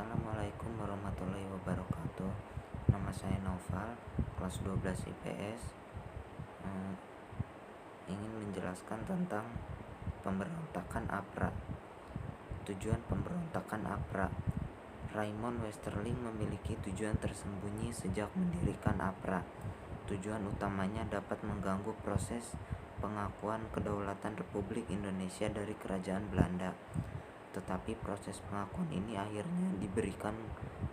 Assalamualaikum warahmatullahi wabarakatuh. Nama saya Naufal, kelas 12 IPS. Ingin menjelaskan tentang pemberontakan APRA. Tujuan pemberontakan APRA. Raymond Westerling memiliki tujuan tersembunyi sejak mendirikan APRA. Tujuan utamanya dapat mengganggu proses pengakuan kedaulatan Republik Indonesia dari Kerajaan Belanda. Tetapi proses pengakuan ini akhirnya diberikan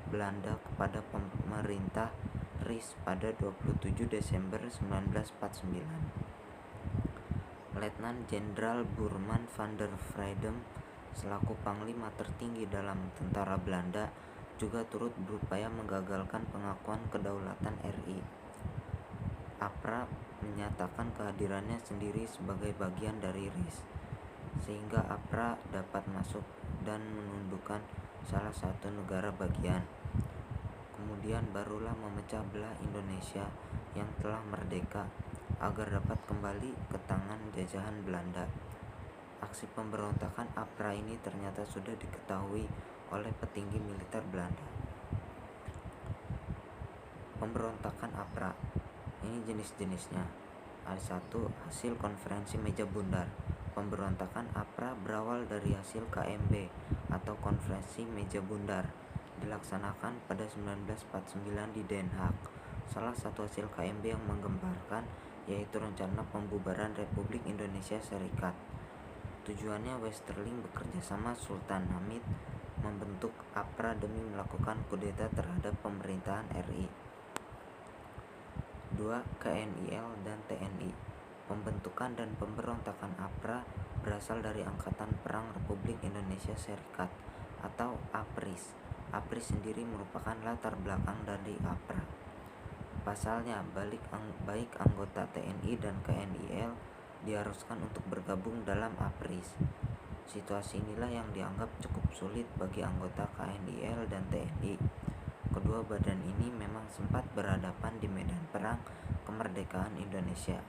Belanda kepada pemerintah RIS pada 27 Desember 1949. Letnan Jenderal Bormann van der Vreeden selaku panglima tertinggi dalam tentara Belanda juga turut berupaya menggagalkan pengakuan kedaulatan RI. APRA menyatakan kehadirannya sendiri sebagai bagian dari RIS, sehingga APRA dapat masuk dan menundukkan salah satu negara bagian. Kemudian barulah memecah belah Indonesia yang telah merdeka agar dapat kembali ke tangan jajahan Belanda. Aksi pemberontakan APRA ini ternyata sudah diketahui oleh petinggi militer Belanda. Pemberontakan APRA ini jenis-jenisnya. Ada 1. Hasil konferensi meja bundar. Pemberontakan APRA berawal dari hasil KMB atau konferensi meja bundar dilaksanakan pada 1949 di Den Haag. Salah satu hasil KMB yang menggemparkan yaitu rencana pembubaran Republik Indonesia Serikat. Tujuannya Westerling bekerja sama Sultan Hamid membentuk APRA demi melakukan kudeta terhadap pemerintahan RI. 2. KNIL dan TNI. Pembentukan dan pemberontakan APRA berasal dari Angkatan Perang Republik Indonesia Serikat atau APRIS. APRIS sendiri merupakan latar belakang dari APRA. Pasalnya, baik anggota TNI dan KNIL diharuskan untuk bergabung dalam APRIS. Situasi inilah yang dianggap cukup sulit bagi anggota KNIL dan TNI. Kedua badan ini memang sempat berhadapan di medan perang kemerdekaan Indonesia.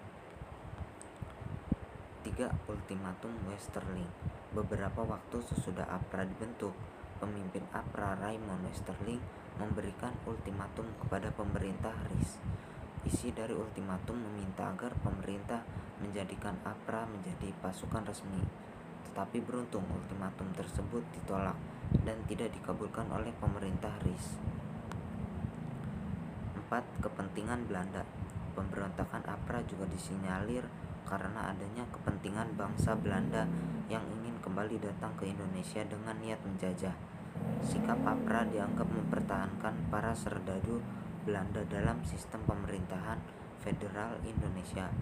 3. Ultimatum Westerling. Beberapa waktu sesudah APRA dibentuk, pemimpin APRA Raymond Westerling memberikan ultimatum kepada pemerintah RIS. Isi dari ultimatum meminta agar pemerintah menjadikan APRA menjadi pasukan resmi. Tetapi beruntung ultimatum tersebut ditolak dan tidak dikabulkan oleh pemerintah RIS. 4. Kepentingan Belanda. Pemberontakan APRA juga disinyalir karena adanya kepentingan bangsa Belanda yang ingin kembali datang ke Indonesia dengan niat menjajah. Sikap APRA dianggap mempertahankan para serdadu Belanda dalam sistem pemerintahan federal Indonesia.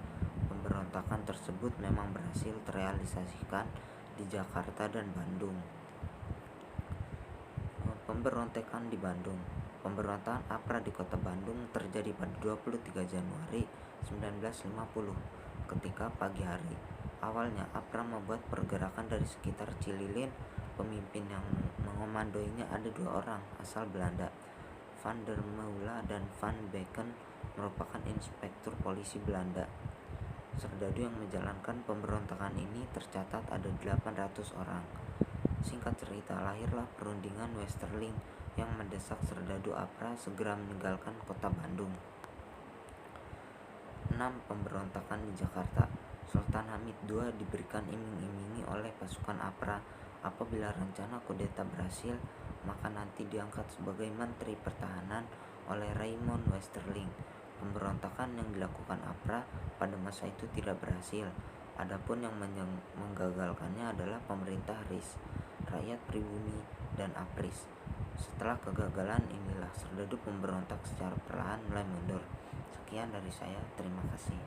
Pemberontakan tersebut memang berhasil terrealisasikan di Jakarta dan Bandung. Pemberontakan di Bandung. Pemberontakan APRA di kota Bandung terjadi pada 23 Januari 1950 ketika pagi hari. Awalnya APRA membuat pergerakan dari sekitar Cililin. Pemimpin yang mengomandoinya ada 2 orang asal Belanda. Van der Meulen dan Van Beken merupakan inspektur polisi Belanda. Serdadu yang menjalankan pemberontakan ini tercatat ada 800 orang. Singkat cerita, lahirlah perundingan Westerling yang mendesak serdadu APRA segera meninggalkan kota Bandung. 6. Pemberontakan di Jakarta. Sultan Hamid II diberikan iming-imingi oleh pasukan APRA. Apabila rencana kudeta berhasil, maka nanti diangkat sebagai Menteri Pertahanan oleh Raymond Westerling. Pemberontakan yang dilakukan APRA pada masa itu tidak berhasil. Adapun yang menggagalkannya adalah pemerintah RIS, rakyat pribumi, dan APRIS. Setelah kegagalan inilah serdadu pemberontak secara perlahan mulai mundur. Sekian dari saya, terima kasih.